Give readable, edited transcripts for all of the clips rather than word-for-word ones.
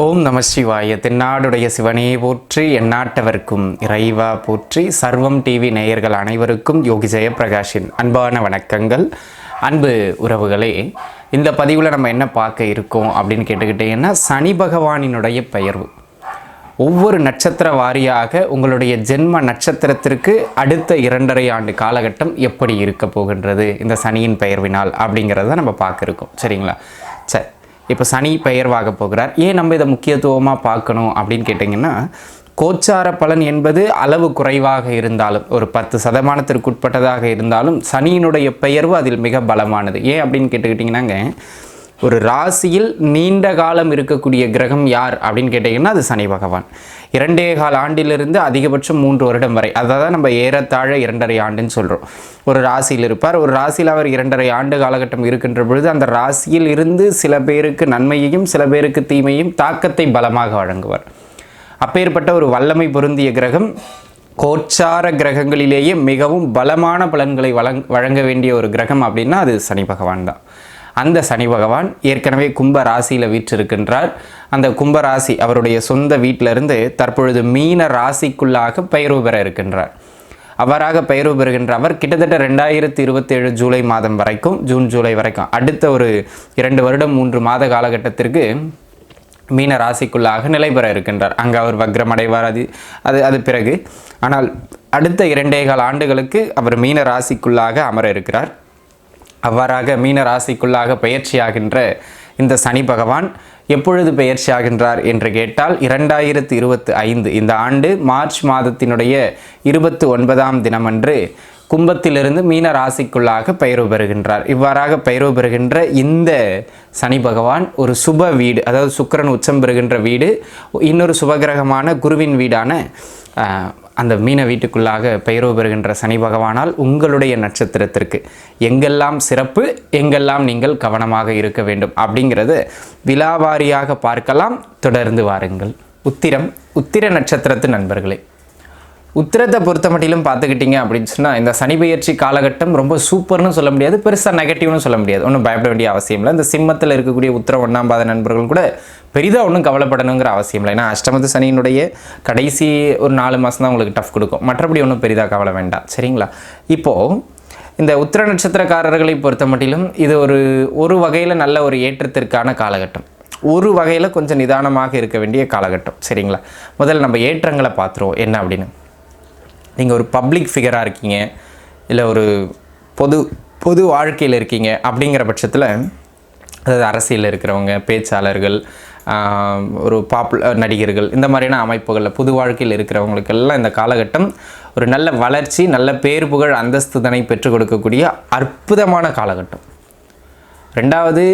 ஓம் நம சிவாய. தென்னாடுடைய சிவனே போற்றி, எந்நாட்டவர்க்கும் இறைவா போற்றி. சர்வம் டிவி நேயர்கள் அனைவருக்கும் யோகி ஜெயப்பிரகாஷின் அன்பான வணக்கங்கள். அன்பு உறவுகளே, இந்த பதிவில் நம்ம என்ன பார்க்க இருக்கோம் அப்படின்னு கேட்டுக்கிட்டீங்கன்னா, சனி பகவானினுடைய பெயர்வு ஒவ்வொரு நட்சத்திர வாரியாக உங்களுடைய ஜென்ம நட்சத்திரத்திற்கு அடுத்த 2.5 ஆண்டு காலகட்டம் எப்படி இருக்க போகின்றது இந்த சனியின் பெயர்வினால் அப்படிங்கிறத நம்ம பார்க்க இருக்கோம். சரிங்களா? சரி, இப்போ சனி பெயர்வாக போகிறார். ஏன் நம்ம இதை முக்கியத்துவமாக பார்க்கணும் அப்படின்னு கேட்டிங்கன்னா, கோச்சார பலன் என்பது அளவு குறைவாக இருந்தாலும், ஒரு 10% உட்பட்டதாக இருந்தாலும் சனியினுடைய பெயர்வு அதில் மிக பலமானது. ஏன் அப்படின்னு கேட்டுக்கிட்டிங்கன்னாங்க, ஒரு ராசியில் நீண்ட காலம் இருக்கக்கூடிய கிரகம் யார் அப்படின்னு கேட்டிங்கன்னா அது சனி பகவான். 2.25 ஆண்டிலிருந்து அதிகபட்சம் 3 வருடம் வரை, அதாவது நம்ம ஏறத்தாழ 2.5 ஆண்டுன்னு சொல்கிறோம். ஒரு ராசியில் இருப்பார். ஒரு ராசியில் அவர் 2.5 ஆண்டு காலகட்டம் இருக்கின்ற பொழுது அந்த ராசியில் இருந்து சில பேருக்கு நன்மையையும் சில பேருக்கு தீமையும் தாக்கத்தை பலமாக வழங்குவார். அப்பேற்பட்ட ஒரு வல்லமை பொருந்திய கிரகம், கோச்சார கிரகங்களிலேயே மிகவும் பலமான பலன்களை வழங்க வேண்டிய ஒரு கிரகம் அப்படின்னா அது சனி பகவான் தான். அந்த சனி பகவான் ஏற்கனவே கும்ப ராசியில் வீற்றிருக்கின்றார். அந்த கும்ப ராசி அவருடைய சொந்த வீட்டிலிருந்து தற்பொழுது மீன ராசிக்குள்ளாக பெயர்வு பெற இருக்கின்றார். அவ்வாறாக பெயர்வு பெறுகின்ற அவர் கிட்டத்தட்ட 2027 ஜூலை மாதம் வரைக்கும், ஜூன் ஜூலை வரைக்கும், அடுத்த ஒரு 2 வருடம் 3 மாத காலகட்டத்திற்கு மீன ராசிக்குள்ளாக நிலை பெற இருக்கின்றார். அங்கே அவர் வக்ரம் அடைவார். அது பிறகு, ஆனால் அடுத்த 2.25 ஆண்டுகளுக்கு அவர் மீன ராசிக்குள்ளாக அமர இருக்கிறார். அவ்வாறாக மீன ராசிக்குள்ளாக பயிற்சியாகின்ற இந்த சனி பகவான் எப்பொழுது பயிற்சியாகின்றார் என்று கேட்டால் 2025 இந்த ஆண்டு மார்ச் மாதத்தினுடைய 29ஆம் தினமன்று கும்பத்திலிருந்து மீன ராசிக்குள்ளாக பெயர்வு பெறுகின்றார். இவ்வாறாக பெயர்வு பெறுகின்ற இந்த சனி பகவான் ஒரு சுப வீடு, அதாவது சுக்கிரன் உச்சம் பெறுகின்ற வீடு, இன்னொரு சுபகிரகமான குருவின் வீடான அந்த மீன வீட்டுக்குள்ளாக பெயர்வு பெறுகின்ற சனி பகவானால் உங்களுடைய நட்சத்திரத்திற்கு எங்கெல்லாம் சிறப்பு, எங்கெல்லாம் நீங்கள் கவனமாக இருக்க வேண்டும் அப்படிங்கிறது விலாவாரியாக பார்க்கலாம். தொடர்ந்து வாருங்கள். உத்திர நட்சத்திரத்து நண்பர்களே, உத்திரத்தை பொறுத்த மட்டிலும் பார்த்துக்கிட்டிங்க அப்படின்னு சொன்னால், இந்த சனி பெயர்ச்சி காலகட்டம் ரொம்ப சூப்பர்னு சொல்ல முடியாது, பெருசாக நெகட்டிவ்னு சொல்ல முடியாது. ஒன்றும் பயப்பட வேண்டிய அவசியம் இல்லை. இந்த சிம்மத்தில் இருக்கக்கூடிய உத்திரம் 1ஆம் பாத நண்பர்கள் கூட பெரிதாக ஒன்றும் கவலைப்படணுங்கிற அவசியம் இல்லை. ஏன்னா அஷ்டமத்து சனியினுடைய கடைசி ஒரு 4 மாதம் தான் உங்களுக்கு டஃப் கொடுக்கும். மற்றபடி ஒன்றும் பெரிதாக கவலை வேண்டாம். சரிங்களா? இப்போது இந்த உத்திர நட்சத்திரக்காரர்களை பொறுத்த மட்டிலும் இது ஒரு வகையில் நல்ல ஒரு ஏற்றத்திற்கான காலகட்டம், ஒரு வகையில் கொஞ்சம் நிதானமாக இருக்க வேண்டிய காலகட்டம். சரிங்களா? முதல்ல நம்ம ஏற்றங்களை பார்த்துருவோம் என்ன அப்படின்னு. நீங்கள் ஒரு பப்ளிக் ஃபிகராக இருக்கீங்க, இல்லை ஒரு பொது வாழ்க்கையில் இருக்கீங்க அப்படிங்கிற பட்சத்தில், அதாவது அரசியலில் இருக்கிறவங்க, பேச்சாளர்கள், ஒரு நடிகர்கள், இந்த மாதிரியான அமைப்புகளில் பொது வாழ்க்கையில் இருக்கிறவங்களுக்கெல்லாம் இந்த காலகட்டம் ஒரு நல்ல வளர்ச்சி, நல்ல பேர் புகழ் அந்தஸ்துதனை பெற்றுக் கொடுக்கக்கூடிய அற்புதமான காலகட்டம். ரெண்டாவது,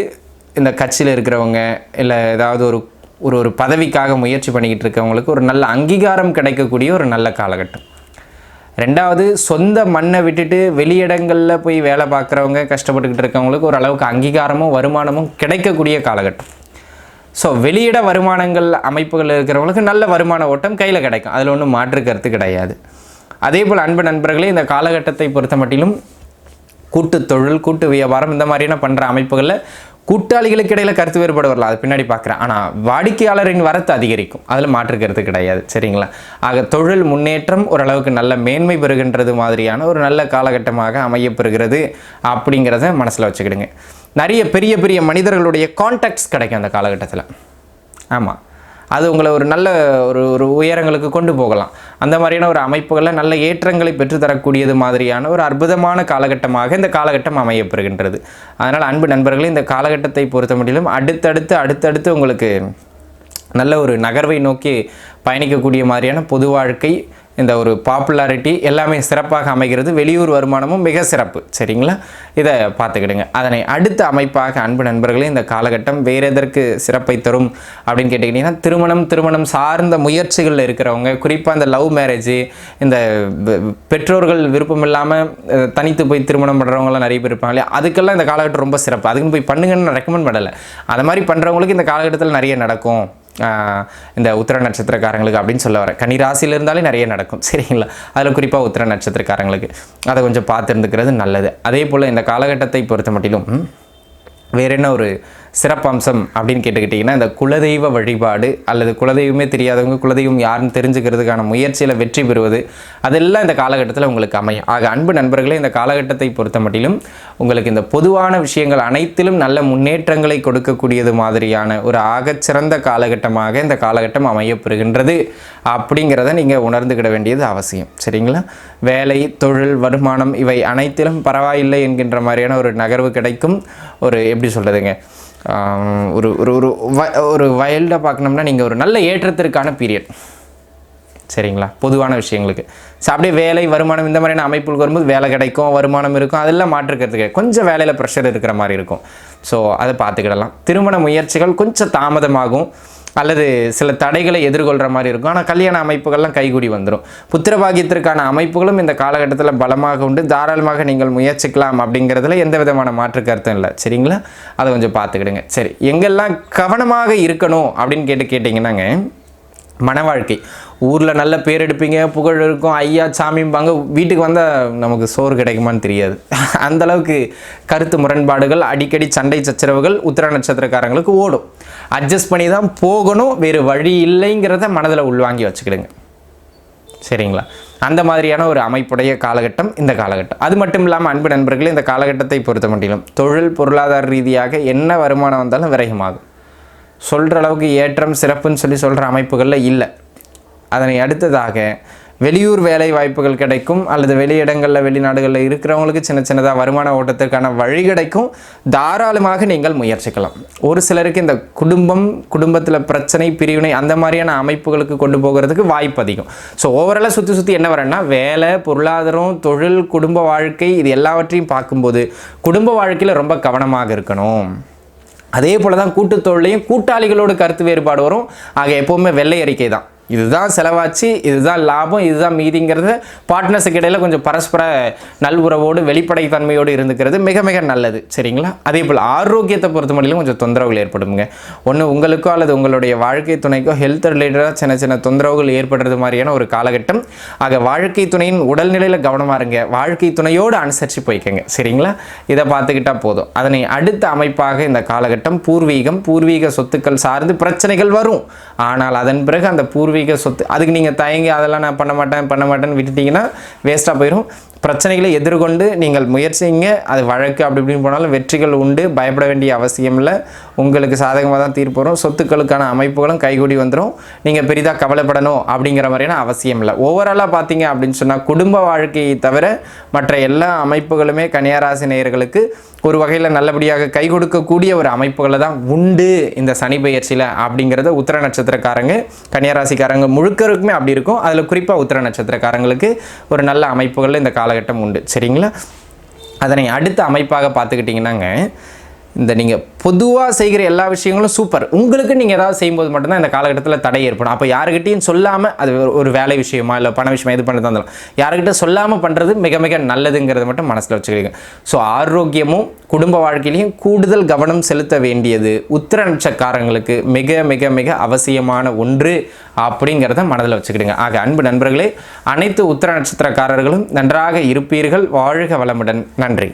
இந்த கட்சியில் இருக்கிறவங்க, இல்லை ஏதாவது ஒரு பதவிக்காக முயற்சி பண்ணிக்கிட்டு இருக்கவங்களுக்கு ஒரு நல்ல அங்கீகாரம் கிடைக்கக்கூடிய ஒரு நல்ல காலகட்டம். ரெண்டாவது, சொந்த மண்ணை விட்டுட்டு வெளியிடங்களில் போய் வேலை பார்க்குறவங்க, கஷ்டப்பட்டுக்கிட்டு இருக்கவங்களுக்கு ஓரளவுக்கு அங்கீகாரமும் வருமானமும் கிடைக்கக்கூடிய காலகட்டம். ஸோ வெளியிட வருமானங்கள் அமைப்புகள் இருக்கிறவங்களுக்கு நல்ல வருமான ஓட்டம் கையில் கிடைக்கும், அதில் ஒன்றும் மாற்று கருத்து கிடையாது. அதே போல் அன்பு நண்பர்களே, இந்த காலகட்டத்தை பொறுத்த மட்டிலும் கூட்டு தொழில், கூட்டு வியாபாரம், இந்த மாதிரியான பண்ணுற அமைப்புகளில் கூட்டாளிகளுக்கு இடையில் கருத்து வேறுபாடு வரலாம், அது பின்னாடி பார்க்குறேன். ஆனால் வாடிக்கையாளரின் வரத்து அதிகரிக்கும், அதில் மாற்று கருத்து கிடையாது. சரிங்களா? ஆக தொழில் முன்னேற்றம் ஓரளவுக்கு நல்ல மேன்மை பெறுகின்றது மாதிரியான ஒரு நல்ல காலகட்டமாக அமையப்பெறுகிறது அப்படிங்கிறத மனசில் வச்சுக்கிடுங்க. நிறைய பெரிய பெரிய மனிதர்களுடைய கான்டாக்ட்ஸ் கிடைக்கும் அந்த காலகட்டத்தில். ஆமாம், அது உங்களை ஒரு நல்ல ஒரு உயரங்களுக்கு கொண்டு போகலாம். அந்த மாதிரியான ஒரு அமைப்புகளில் நல்ல ஏற்றங்களை பெற்றுத்தரக்கூடியது மாதிரியான ஒரு அற்புதமான காலகட்டமாக இந்த காலகட்டம் அமையப்பெறுகின்றது. அதனால் அன்பு நண்பர்களே, இந்த காலகட்டத்தை பொறுத்த மட்டிலும் அடுத்தடுத்து உங்களுக்கு நல்ல ஒரு நகர்வை நோக்கி பயணிக்கக்கூடிய மாதிரியான பொது வாழ்க்கை, இந்த ஒரு பாப்புலாரிட்டி எல்லாமே சிறப்பாக அமைகிறது. வெளியூர் வருமானமும் மிக சிறப்பு. சரிங்களா? இதை பார்த்துக்கிடுங்க. அதனை அடுத்த அமைப்பாக அன்பு நண்பர்களே, இந்த காலகட்டம் வேறு எதற்கு சிறப்பை தரும் அப்படின்னு கேட்டிங்கன்னா, திருமணம் சார்ந்த முயற்சிகளில் இருக்கிறவங்க, குறிப்பாக இந்த லவ் மேரேஜ், இந்த பெற்றோர்கள் விருப்பம் இல்லாமல் தனித்து போய் திருமணம் பண்ணுறவங்களாம் நிறைய பேர் இருப்பாங்க இல்லையா, அதுக்கெல்லாம் இந்த காலகட்டம் ரொம்ப சிறப்பு. அதுக்குன்னு போய் பண்ணுங்கன்னு நான் ரெக்கமெண்ட் பண்ணலை. அது மாதிரி பண்ணுறவங்களுக்கு இந்த காலகட்டத்தில் நிறைய நடக்கும், இந்த உத்திர நட்சத்திரக்காரங்களுக்கு அப்படின்னு சொல்ல வரேன். கன்னி ராசியில் இருந்தாலே நிறைய நடக்கும். சரிங்களா? அதில் குறிப்பாக உத்திர நட்சத்திரக்காரங்களுக்கு அதை கொஞ்சம் பார்த்து இருந்துக்கிறது நல்லது. அதே போல் இந்த காலகட்டத்தை பொறுத்த மட்டிலும் வேறு என்ன ஒரு சிறப்பம்சம் அப்படின்னு கேட்டுக்கிட்டிங்கன்னா இந்த குலதெய்வ வழிபாடு அல்லது குலதெய்வமே தெரியாதவங்க குலதெய்வம் யாருன்னு தெரிஞ்சுக்கிறதுக்கான முயற்சியில் வெற்றி பெறுவது அதெல்லாம் இந்த காலகட்டத்தில் உங்களுக்கு அமையும். ஆக அன்பு நண்பர்களே, இந்த காலகட்டத்தை பொறுத்த மட்டிலும் உங்களுக்கு இந்த பொதுவான விஷயங்கள் அனைத்திலும் நல்ல முன்னேற்றங்களை கொடுக்கக்கூடியது மாதிரியான ஒரு ஆகச்சிறந்த காலகட்டமாக இந்த காலகட்டம் அமையப்பெறுகின்றது அப்படிங்கிறத நீங்கள் உணர்ந்துக்கிட வேண்டியது அவசியம். சரிங்களா? வேலை, தொழில், வருமானம் இவை அனைத்திலும் பரவாயில்லை என்கின்ற மாதிரியான ஒரு நகர்வு கிடைக்கும். ஒரு எப்படி சொல்கிறதுங்க, ஒரு ஒரு ஒரு ஒரு வைல்டாக பார்க்கணும்னா நீங்கள் ஒரு நல்ல ஏற்றத்திற்கான பீரியட். சரிங்களா? பொதுவான விஷயங்களுக்கு அப்படியே வேலை, வருமானம் இந்த மாதிரியான அமைப்புகளுக்கு வரும்போது வேலை கிடைக்கும், வருமானம் இருக்கும், அதெல்லாம் மாற்றுக்கிறதுக்கு கொஞ்சம் வேலையில் ப்ரெஷர் இருக்கிற மாதிரி இருக்கும். ஸோ அதை பார்த்துக்கிடலாம். திருமண முயற்சிகள் கொஞ்சம் தாமதமாகும் அல்லது சில தடைகளை எதிர்கொள்கிற மாதிரி இருக்கும். ஆனால் கல்யாண அமைப்புகள்லாம் கைகூடி வந்துடும். புத்திரபாகியத்திற்கான அமைப்புகளும் இந்த காலகட்டத்தில் பலமாக உண்டு. தாராளமாக நீங்கள் முயற்சிக்கலாம் அப்படிங்கிறதுல எந்த விதமான மாற்று கருத்தும் இல்லை. சரிங்களா? அதை கொஞ்சம் பார்த்துக்கிடுங்க. சரி, எங்கெல்லாம் கவனமாக இருக்கணும் அப்படின்னு கேட்டிங்கன்னாங்க, மன வாழ்க்கை. ஊரில் நல்ல பேர் எடுப்பீங்க, புகழ் இருக்கும், ஐயா சாமிம்பாங்க, வீட்டுக்கு வந்தால் நமக்கு சோறு கிடைக்குமான்னு தெரியாது. அந்தளவுக்கு கருத்து முரண்பாடுகள், அடிக்கடி சண்டை சச்சரவுகள் உத்திர நட்சத்திரக்காரங்களுக்கு ஓடும். அட்ஜஸ்ட் பண்ணி தான் போகணும், வேறு வழி இல்லைங்கிறத மனதில் உள்வாங்கி வச்சுக்கிடுங்க. சரிங்களா? அந்த மாதிரியான ஒரு அமைப்புடைய காலகட்டம் இந்த காலகட்டம். அது மட்டும் இல்லாமல் அன்பு நண்பர்களே, இந்த காலகட்டத்தை பொறுத்த மட்டிலும் தொழில் பொருளாதார ரீதியாக என்ன வருமானம் வந்தாலும் விரயமாகும். சொல்கிற அளவுக்கு ஏற்றம் சிறப்புன்னு சொல்கிற அமைப்புகளில் இல்லை. அதனை அடுத்ததாக வெளியூர் வேலை வாய்ப்புகள் கிடைக்கும் அல்லது வெளியிடங்களில் வெளிநாடுகளில் இருக்கிறவங்களுக்கு சின்ன சின்னதாக வருமான ஓட்டத்திற்கான வழி கிடைக்கும். தாராளமாக நீங்கள் முயற்சிக்கலாம். ஒரு சிலருக்கு இந்த குடும்பத்தில் பிரச்சனை, பிரிவினை அந்த மாதிரியான அமைப்புகளுக்கு கொண்டு போகிறதுக்கு வாய்ப்பு அதிகம். ஸோ ஓவராலாக சுற்றி என்ன வரேன்னா, வேலை, பொருளாதாரம், தொழில், குடும்ப வாழ்க்கை இது எல்லாவற்றையும் பார்க்கும்போது குடும்ப வாழ்க்கையில் ரொம்ப கவனமாக இருக்கணும். அதே போல் தான் கூட்டுத்தொழிலையும் கூட்டாளிகளோடு கருத்து வேறுபாடு வரும். ஆக எப்போவுமே வெள்ளை அறிக்கை தான், இதுதான் செலவாச்சு, இதுதான் லாபம், இதுதான் மீதிங்கிறது பார்ட்னர்ஸுக்கு இடையில் கொஞ்சம் பரஸ்பர நல்வுறவோடு வெளிப்படைத்தன்மையோடு இருந்துக்கிறது மிக மிக நல்லது. சரிங்களா? அதே போல் ஆரோக்கியத்தை பொறுத்த மட்டும் கொஞ்சம் தொந்தரவுகள் ஏற்படுங்க. ஒன்று உங்களுக்கோ அல்லது உங்களுடைய வாழ்க்கை துணைக்கோ ஹெல்த் ரிலேட்டடாக சின்ன சின்ன தொந்தரவுகள் ஏற்படுறது மாதிரியான ஒரு காலகட்டம். ஆக வாழ்க்கை துணையின் உடல்நிலையில் கவனமாக இருங்க. வாழ்க்கை துணையோடு அனுசரித்து போய்க்கங்க. சரிங்களா? இதை பார்த்துக்கிட்டால் போதும். அதனை அடுத்த அமைப்பாக இந்த காலகட்டம் பூர்வீக சொத்துக்கள் சார்ந்து பிரச்சனைகள் வரும். ஆனால் அதன் பிறகு அந்த பூர்வீக சொத்து அதுக்கு நீங்கள் தயங்கி அதெல்லாம் நான் பண்ண மாட்டேன்னு விட்டுட்டிங்கன்னா வேஸ்ட்டாக போயிடும். பிரச்சனைகளை எதிர்கொண்டு நீங்கள் முயற்சிங்க. அது வழக்கு அப்படி இப்படின்னு போனாலும் வெற்றிகள் உண்டு. பயப்பட வேண்டிய அவசியம் இல்லை. உங்களுக்கு சாதகமாக தான் தீர்ப்பு வரும். சொத்துக்களுக்கான அமைப்புகளும் கைகூடி வந்துடும். நீங்கள் பெரிதாக கவலைப்படணும் அப்படிங்கிற மாதிரியான அவசியம் இல்லை. ஓவராலாக பார்த்தீங்க அப்படின்னு சொன்னால் குடும்ப வாழ்க்கையை தவிர மற்ற எல்லா அமைப்புகளுமே கன்னியாராசி நேயர்களுக்கு ஒரு வகையில் நல்லபடியாக கை கொடுக்கக்கூடிய ஒரு அமைப்புகளை தான் உண்டு இந்த சனி பெயர்ச்சியில் அப்படிங்கிறத உத்திர நட்சத்திரக்காரங்க, கன்னியாராசிக்காரங்க முழுக்கருக்குமே அப்படி இருக்கும். அதில் குறிப்பாக உத்திர நட்சத்திரக்காரங்களுக்கு ஒரு நல்ல அமைப்புகளில் இந்த காலகட்டம் உண்டு. சரிங்களா? அதனை அடுத்த அமைப்பாக பார்த்துக்கிட்டிங்கன்னாங்க, இந்த நீங்கள் பொதுவாக செய்கிற எல்லா விஷயங்களும் சூப்பர். உங்களுக்கு நீங்கள் ஏதாவது செய்யும்போது மட்டும்தான் இந்த காலகட்டத்தில் தடை ஏற்படும். அப்போ யாருக்கிட்டையும் சொல்லாமல், அது ஒரு வேலை விஷயமா இல்லை பண விஷயமா இது பண்ணி தந்தாலும் யாருக்கிட்ட சொல்லாமல் பண்ணுறது மிக மிக நல்லதுங்கிறத மட்டும் மனசில் வச்சுக்கிறீங்க. ஸோ ஆரோக்கியமும் குடும்ப வாழ்க்கையிலையும் கூடுதல் கவனம் செலுத்த வேண்டியது உத்திர நட்சத்திரக்காரங்களுக்கு மிக மிக மிக அவசியமான ஒன்று அப்படிங்கிறத மனதில் வச்சுக்கிடுங்க. ஆக அன்பு நண்பர்களே, அனைத்து உத்திர நட்சத்திரக்காரர்களும் நன்றாக இருப்பீர்கள். வாழ்க வளமுடன். நன்றி.